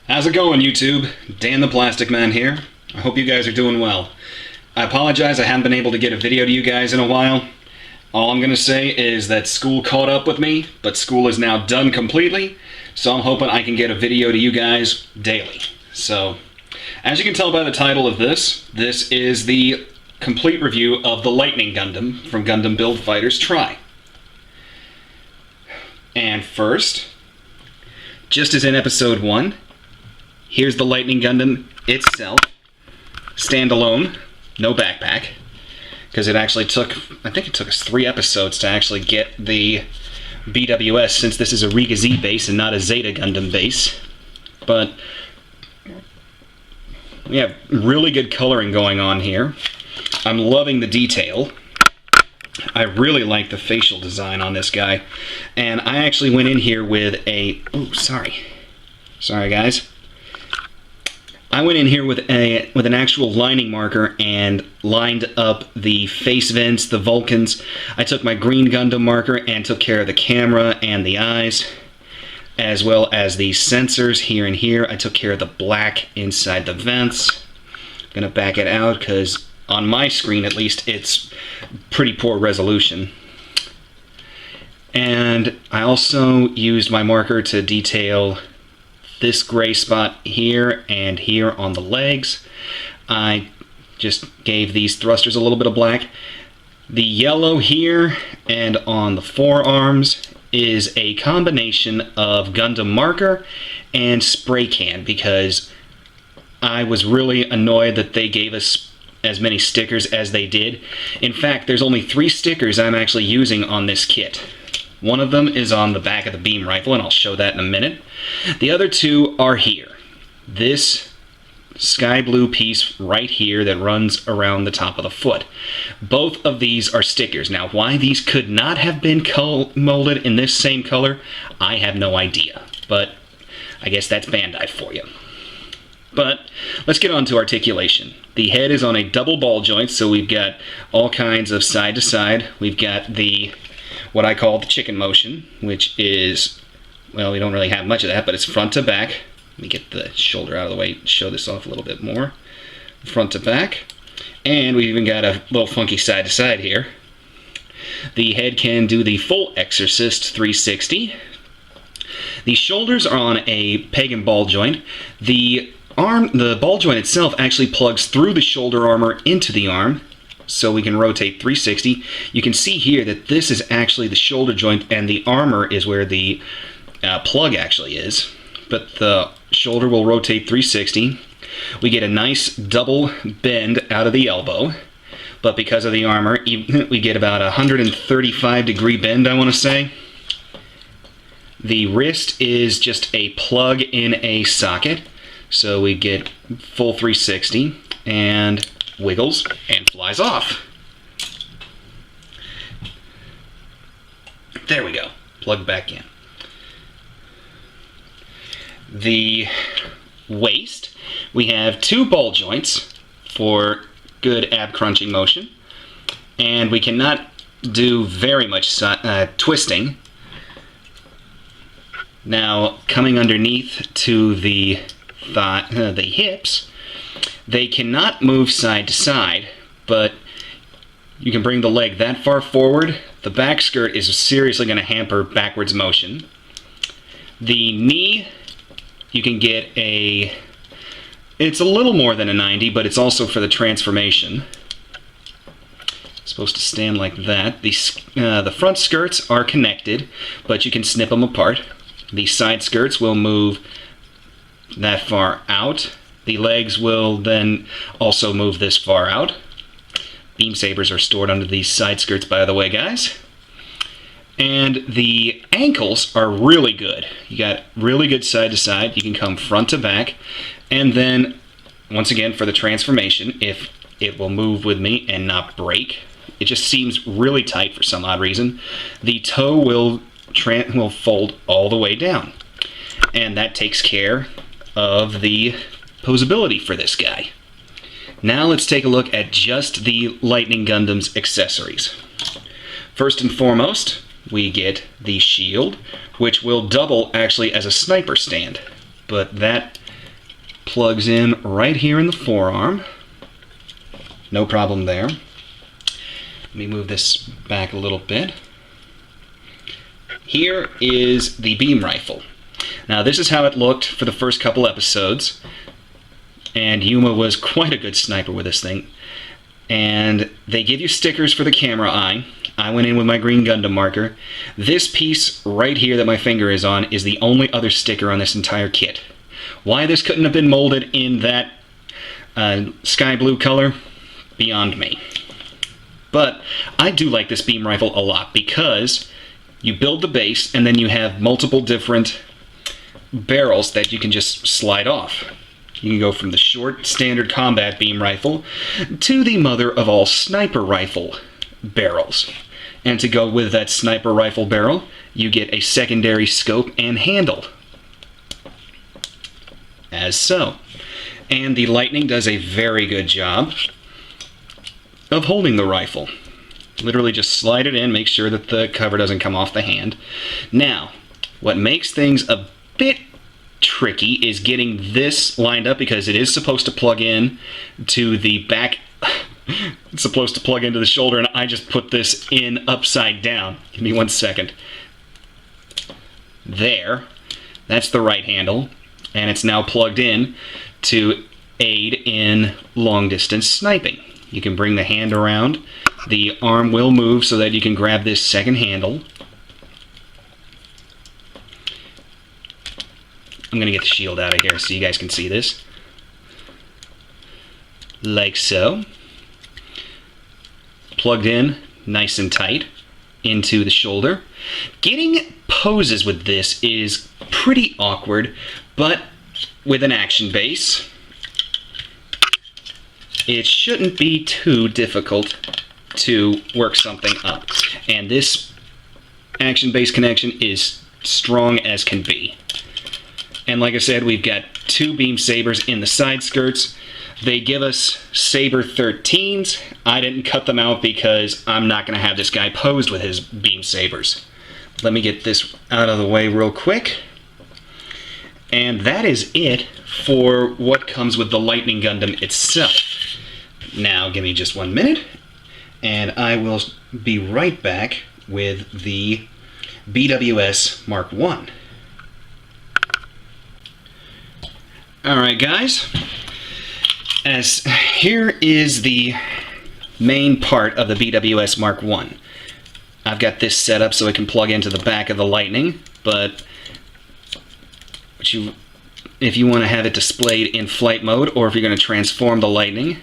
How's it going, YouTube? Dan the Plastic Man here. I hope you guys are doing well. I apologize I haven't been able to get a video to you guys in a while. All I'm going to say is that school caught up with me, but school is now done completely, so I'm hoping I can get a video to you guys daily. So, as you can tell by the title of this is the complete review of the Lightning Gundam from Gundam Build Fighters Try. And first, just as in episode 1, here's the Lightning Gundam itself, standalone, no backpack, because it actually took, I think it took us 3 episodes to actually get the BWS, since this is a Riga Z base and not a Zeta Gundam base. But we have really good coloring going on here. I'm loving the detail. I really like the facial design on this guy. And I actually went in here with a... Oh, sorry. Sorry, guys. I went in here with an actual lining marker and lined up the face vents, the Vulcans. I took my green Gundam marker and took care of the camera and the eyes, as well as the sensors here and here. I took care of the black inside the vents. I'm gonna back it out because on my screen, at least, it's pretty poor resolution. And I also used my marker to detail this gray spot here and here on the legs. I just gave these thrusters a little bit of black. The yellow here and on the forearms is a combination of Gundam marker and spray can, because I was really annoyed that they gave us as many stickers as they did. In fact, there's only 3 stickers I'm actually using on this kit. One of them is on the back of the beam rifle, and I'll show that in a minute. The other 2 are here. This sky blue piece right here that runs around the top of the foot. Both of these are stickers. Now, why these could not have been molded in this same color, I have no idea. But I guess that's Bandai for you. But let's get on to articulation. The head is on a double ball joint, so we've got all kinds of side to side. We've got the what I call the chicken motion, which is, well, we don't really have much of that, but it's front to back. Let me get the shoulder out of the way to show this off a little bit more. Front to back. And we've even got a little funky side to side here. The head can do the full Exorcist 360. The shoulders are on a peg and ball joint. The ball joint itself actually plugs through the shoulder armor into the arm, so we can rotate 360. You can see here that this is actually the shoulder joint, and the armor is where the plug actually is. But the shoulder will rotate 360. We get a nice double bend out of the elbow, but because of the armor, we get about a 135 degree bend, I want to say. The wrist is just a plug in a socket, so we get full 360, and wiggles and flies off. There we go. Plug back in. The waist, we have 2 ball joints for good ab crunching motion, and we cannot do very much twisting. Now, coming underneath to the hips, they cannot move side to side, but you can bring the leg that far forward. The back skirt is seriously going to hamper backwards motion. The knee, you can get it's a little more than a 90, but it's also for the transformation. It's supposed to stand like that. The front skirts are connected, but you can snip them apart. The side skirts will move that far out. The legs will then also move this far out. Beam sabers are stored under these side skirts, by the way, guys. And the ankles are really good. You got really good side to side. You can come front to back. And then, once again, for the transformation, if it will move with me and not break, it just seems really tight for some odd reason, the toe will fold all the way down. And that takes care of the posability for this guy. Now let's take a look at just the Lightning Gundam's accessories. First and foremost, we get the shield, which will double actually as a sniper stand, but that Plugs in right here in the forearm. No problem there. Let me move this back a little bit. Here is the beam rifle. Now this is how it looked for the first couple episodes, and Yuma was quite a good sniper with this thing. And they give you stickers for the camera eye. I went in with my green Gundam marker. This piece right here that my finger is on is the only other sticker on this entire kit. Why this couldn't have been molded in that sky blue color, beyond me. But I do like this beam rifle a lot because you build the base and then you have multiple different barrels that you can just slide off. You can go from the short standard combat beam rifle to the mother of all sniper rifle barrels. And to go with that sniper rifle barrel, you get a secondary scope and handle. As so. And the Lightning does a very good job of holding the rifle. Literally just slide it in, make sure that the cover doesn't come off the hand. Now, what makes things a bit tricky is getting this lined up because it is supposed to plug in to the back. It's supposed to plug into the shoulder, and I just put this in upside down. Give me 1 second. There. That's the right handle, and it's now plugged in to aid in long-distance sniping. You can bring the hand around. The arm will move so that you can grab this second handle. I'm going to get the shield out of here so you guys can see this. Like so. Plugged in nice and tight into the shoulder. Getting poses with this is pretty awkward, but with an action base, it shouldn't be too difficult to work something up. And this action base connection is strong as can be. And like I said, we've got 2 beam sabers in the side skirts. They give us Saber 13s. I didn't cut them out because I'm not going to have this guy posed with his beam sabers. Let me get this out of the way real quick. And that is it for what comes with the Lightning Gundam itself. Now, give me just 1 minute, and I will be right back with the BWS Mark I. Alright guys, as here is the main part of the BWS Mark I. I've got this set up so it can plug into the back of the Lightning, but if you want to have it displayed in flight mode, or if you're going to transform the Lightning,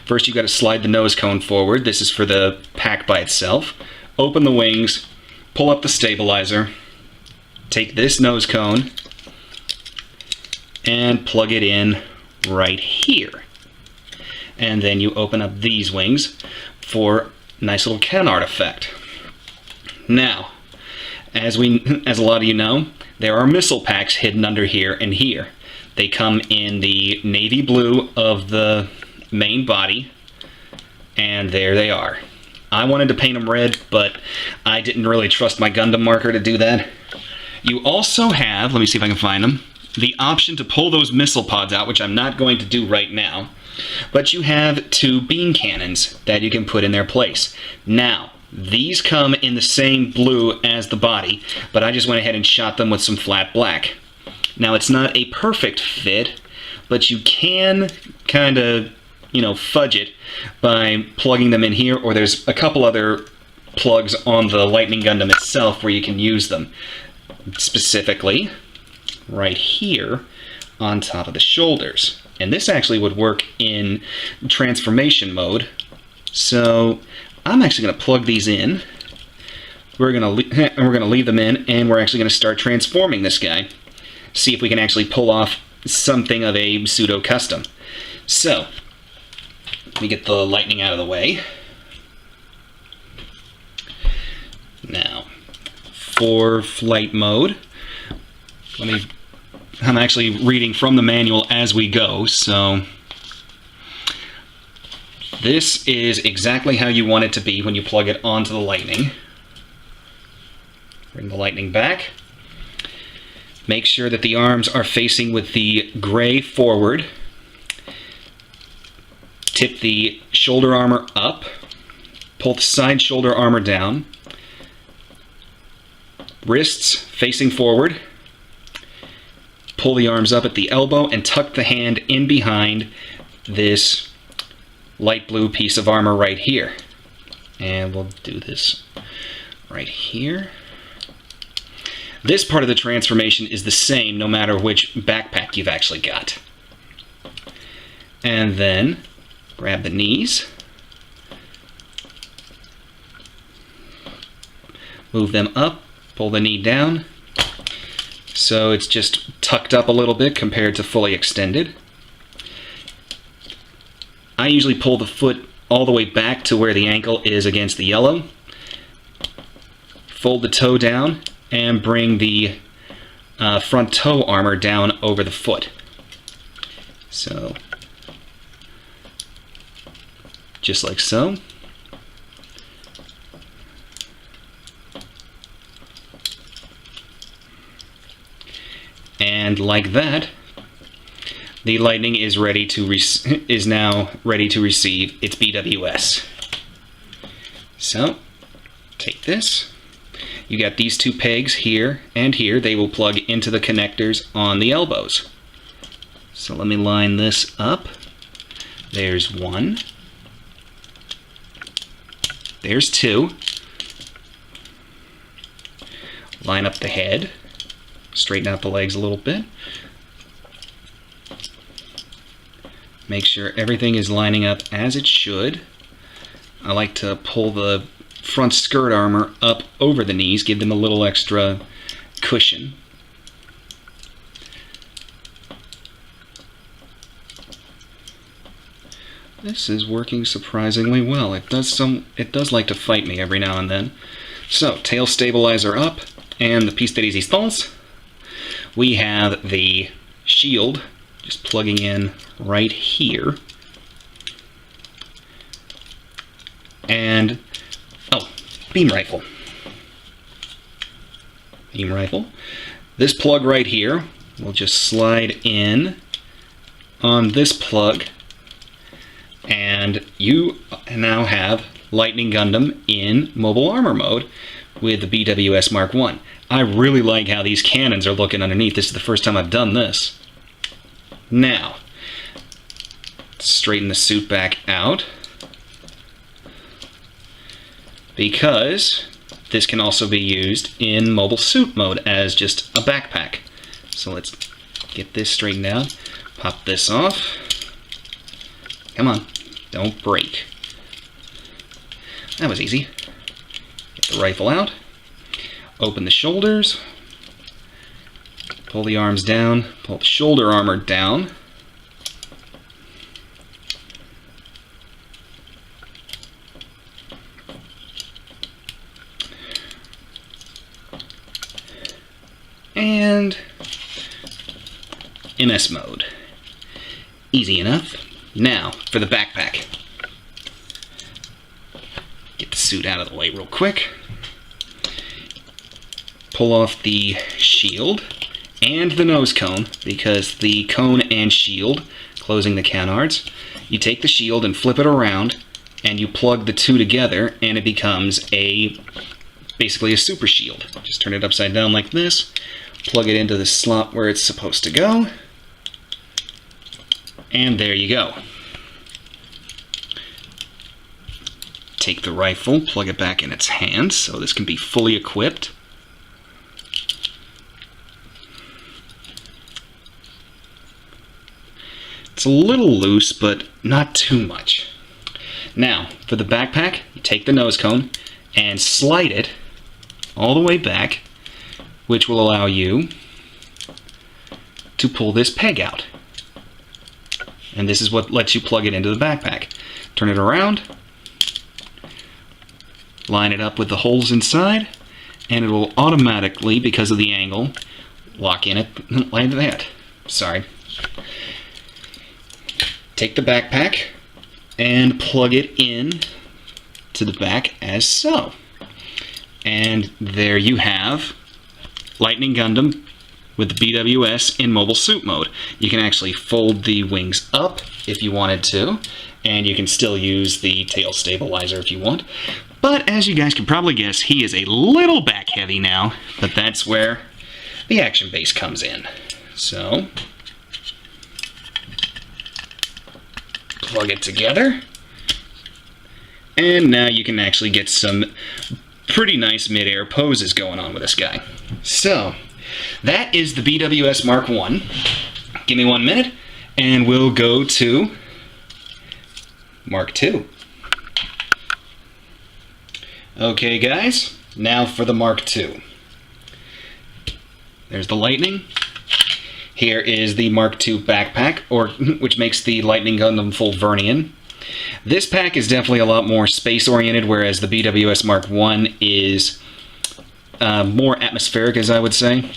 first you've got to slide the nose cone forward. This is for the pack by itself. Open the wings, pull up the stabilizer, take this nose cone, and plug it in right here. And then you open up these wings for a nice little canard effect. Now, as a lot of you know, there are missile packs hidden under here and here. They come in the navy blue of the main body, and there they are. I wanted to paint them red, but I didn't really trust my Gundam marker to do that. You also have, let me see if I can find them, the option to pull those missile pods out, which I'm not going to do right now, but you have 2 beam cannons that you can put in their place. Now, these come in the same blue as the body, but I just went ahead and shot them with some flat black. Now, it's not a perfect fit, but you can kind of, fudge it by plugging them in here, or there's a couple other plugs on the Lightning Gundam itself where you can use them. Specifically, right here on top of the shoulders. And this actually would work in transformation mode. So I'm actually going to plug these in. We're going to leave them in, and we're actually going to start transforming this guy. See if we can actually pull off something of a pseudo custom. So let me get the Lightning out of the way. Now, for flight mode, I'm actually reading from the manual as we go, so this is exactly how you want it to be when you plug it onto the Lightning. Bring the Lightning back. Make sure that the arms are facing with the gray forward. Tip the shoulder armor up. Pull the side shoulder armor down. Wrists facing forward. Pull the arms up at the elbow and tuck the hand in behind this light blue piece of armor right here. And we'll do this right here. This part of the transformation is the same no matter which backpack you've actually got. And then grab the knees. Move them up, pull the knee down. So it's just tucked up a little bit compared to fully extended. I usually pull the foot all the way back to where the ankle is against the yellow. Fold the toe down and bring the front toe armor down over the foot. So, just like so. And like that, the Lightning is ready to is now ready to receive its BWS. So, take this. You got these two pegs here and here. They will plug into the connectors on the elbows. So let me line this up. There's one. There's two. Line up the head. Straighten out the legs a little bit. Make sure everything is lining up as it should. I like to pull the front skirt armor up over the knees, give them a little extra cushion. This is working surprisingly well. It does like to fight me every now and then. So, tail stabilizer up, and the piece de resistance. We have the shield just plugging in right here. And beam rifle. Beam rifle. This plug right here will just slide in on this plug, and you now have Lightning Gundam in mobile armor mode with the BWS Mark I. I really like how these cannons are looking underneath. This is the first time I've done this. Now, straighten the suit back out, because this can also be used in mobile suit mode as just a backpack. So let's get this straightened out. Pop this off. Come on, don't break. That was easy. Get the rifle out. Open the shoulders. Pull the arms down. Pull the shoulder armor down. And MS mode. Easy enough. Now, for the backpack. Get the suit out of the way real quick. Pull off the shield and the nose cone, because the cone and shield, closing the canards, you take the shield and flip it around, and you plug the two together, and it becomes basically a super shield. Just turn it upside down like this, plug it into the slot where it's supposed to go, and there you go. Take the rifle, plug it back in its hand, so this can be fully equipped. It's a little loose, but not too much. Now, for the backpack, you take the nose cone and slide it all the way back, which will allow you to pull this peg out. And this is what lets you plug it into the backpack. Turn it around, line it up with the holes inside, and it will automatically, because of the angle, lock in it like that. Sorry. Take the backpack and plug it in to the back as so. And there you have Lightning Gundam with the BWS in mobile suit mode. You can actually fold the wings up if you wanted to, and you can still use the tail stabilizer if you want. But as you guys can probably guess, he is a little back heavy now, but that's where the action base comes in. So, plug it together, and now you can actually get some pretty nice mid-air poses going on with this guy. So, that is the BWS Mark 1. Give me 1 minute, and we'll go to Mark 2. Okay guys, now for the Mark 2. There's the Lightning. Here is the Mark II backpack, which makes the Lightning Gundam full Vernian. This pack is definitely a lot more space-oriented, whereas the BWS Mark I is more atmospheric, as I would say.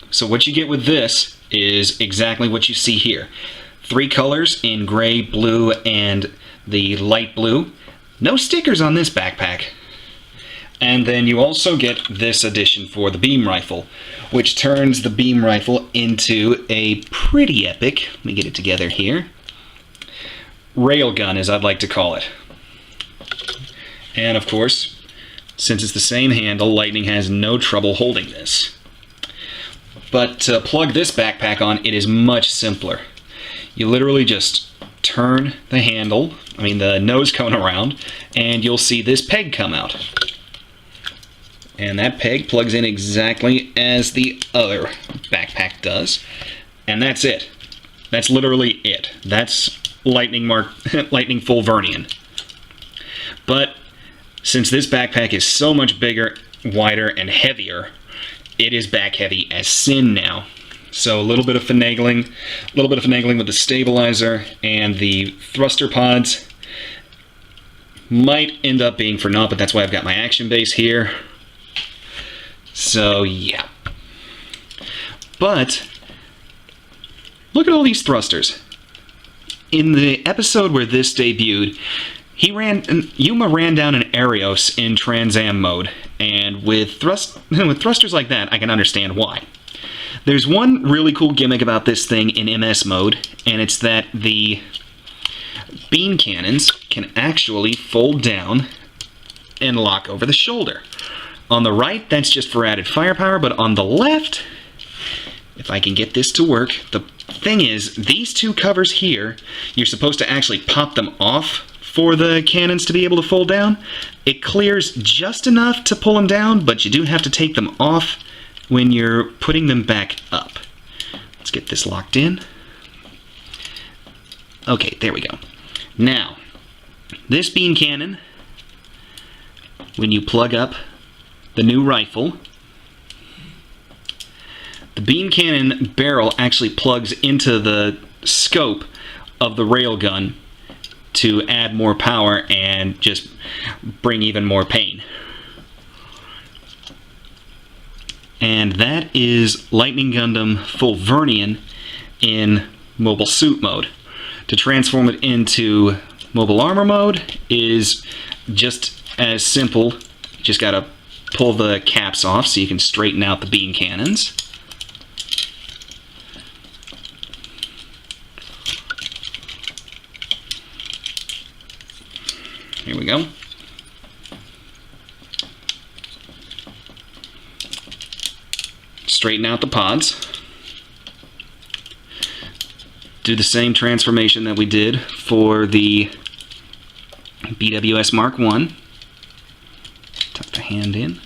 So what you get with this is exactly what you see here. 3 colors in gray, blue, and the light blue. No stickers on this backpack. And then you also get this addition for the beam rifle, which turns the beam rifle into a pretty epic, let me get it together here, railgun, as I'd like to call it. And of course, since it's the same handle, Lightning has no trouble holding this. But to plug this backpack on, it is much simpler. You literally just turn the handle, the nose cone around, and you'll see this peg come out. And that peg plugs in exactly as the other backpack does. And that's it. That's literally it. That's Lightning Full Vernian. But since this backpack is so much bigger, wider, and heavier, it is back heavy as sin now. So a little bit of finagling with the stabilizer and the thruster pods might end up being for naught, but that's why I've got my action base here. So yeah. But look at all these thrusters. In the episode where this debuted, Yuma ran down an Arios in Trans Am mode, and with thrusters like that, I can understand why. There's one really cool gimmick about this thing in MS mode, and it's that the beam cannons can actually fold down and lock over the shoulder. On the right, that's just for added firepower, but on the left, if I can get this to work, the thing is, these two covers here, you're supposed to actually pop them off for the cannons to be able to fold down. It clears just enough to pull them down, but you do have to take them off when you're putting them back up. Let's get this locked in. Okay, there we go. Now, this beam cannon, when you plug up the new rifle, the beam cannon barrel actually plugs into the scope of the railgun to add more power and just bring even more pain. And that is Lightning Gundam Full Vernian in mobile suit mode. To transform it into mobile armor mode is just as simple. You just gotta pull the caps off so you can straighten out the beam cannons. Here we go. Straighten out the pods. Do the same transformation that we did for the BWS Mark I. Tuck the hand in.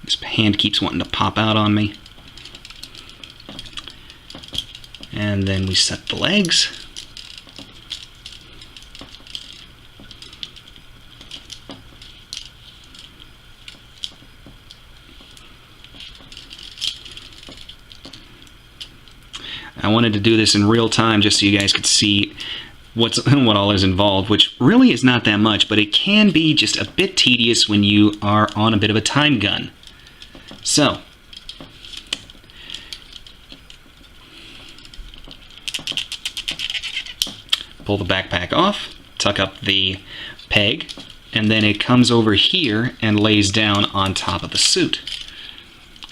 This hand keeps wanting to pop out on me. And then we set the legs. I wanted to do this in real time just so you guys could see what all is involved, which really is not that much, but it can be just a bit tedious when you are on a bit of a time gun. So, pull the backpack off, tuck up the peg, and then it comes over here and lays down on top of the suit.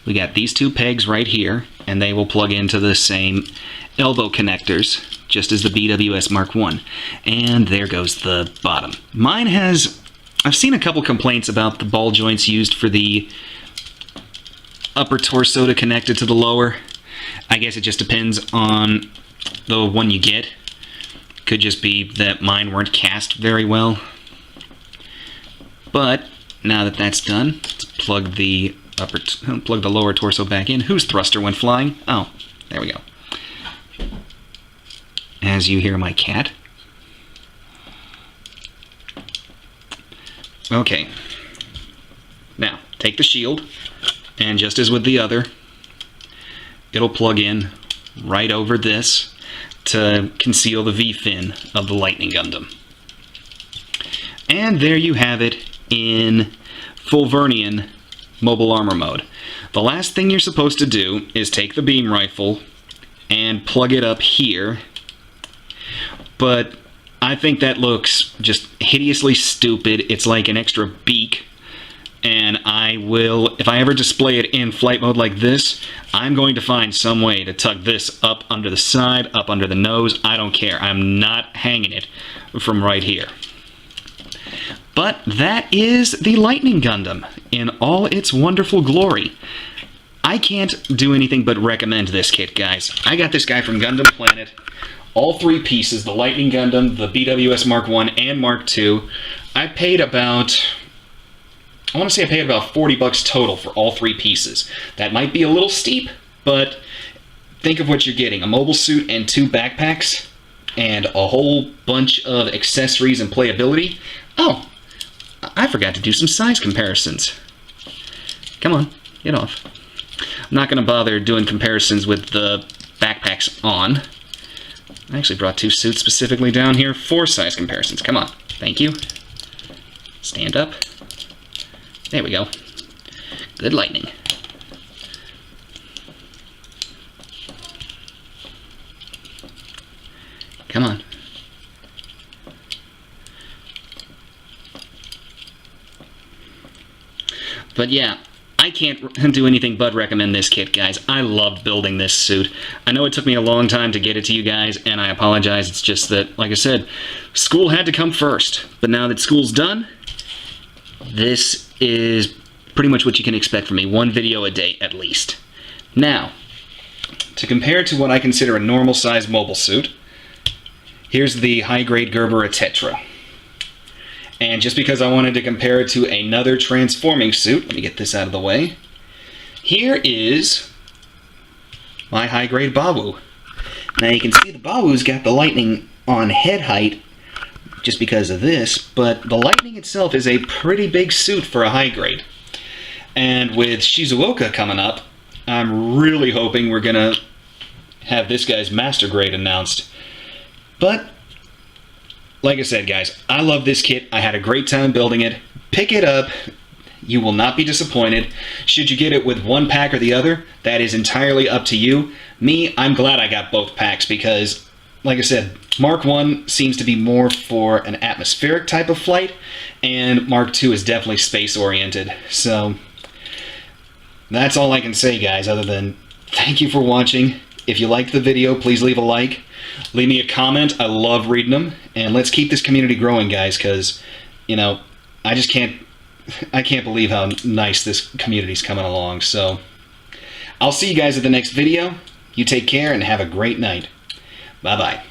We got these two pegs right here, and they will plug into the same elbow connectors, just as the BWS Mark I. And there goes the bottom. Mine has... I've seen a couple complaints about the ball joints used for the upper torso to connect it to the lower. I guess it just depends on the one you get. Could just be that mine weren't cast very well. But now that that's done, let's plug the lower torso back in. Whose thruster went flying? Oh, there we go. As you hear my cat. Okay. Now, take the shield, and just as with the other, it'll plug in right over this to conceal the V-fin of the Lightning Gundam. And there you have it in full Vernian mobile armor mode. The last thing you're supposed to do is take the beam rifle and plug it up here, but I think that looks just hideously stupid. It's like an extra beak, and I will, if I ever display it in flight mode like this, I'm going to find some way to tuck this up under the side, up under the nose. I don't care. I'm not hanging it from right here. But that is the Lightning Gundam in all its wonderful glory. I can't do anything but recommend this kit, guys. I got this guy from Gundam Planet. All three pieces, the Lightning Gundam, the BWS Mark I, and Mark II. I paid about... I want to say I paid about $40 total for all three pieces. That might be a little steep, but think of what you're getting. A mobile suit and two backpacks, and a whole bunch of accessories and playability. Oh, I forgot to do some size comparisons. Come on, get off. I'm not going to bother doing comparisons with the backpacks on. I actually brought two suits specifically down here for size comparisons. Come on. Thank you. Stand up. There we go. Good lightning. Come on. But yeah, I can't do anything but recommend this kit, guys. I loved building this suit. I know it took me a long time to get it to you guys, and I apologize. It's just that, like I said, school had to come first. But now that school's done, this is pretty much what you can expect from me. One video a day, at least. Now, to compare to what I consider a normal-sized mobile suit, here's the high-grade Gerbera Tetra. And just because I wanted to compare it to another transforming suit, let me get this out of the way. Here is my high-grade Bawu. Now you can see the Bawu's got the lightning on head height just because of this, but the lightning itself is a pretty big suit for a high-grade. And with Shizuoka coming up, I'm really hoping we're going to have this guy's master grade announced. But like I said, guys, I love this kit. I had a great time building it. Pick it up. You will not be disappointed. Should you get it with one pack or the other, that is entirely up to you. Me, I'm glad I got both packs because, like I said, Mark I seems to be more for an atmospheric type of flight, and Mark II is definitely space-oriented. So that's all I can say, guys, other than thank you for watching. If you liked the video, please leave a like. Leave me a comment. I love reading them. And let's keep this community growing, guys, because, you know, I can't believe how nice this community's coming along. So I'll see you guys at the next video. You take care and have a great night. Bye-bye.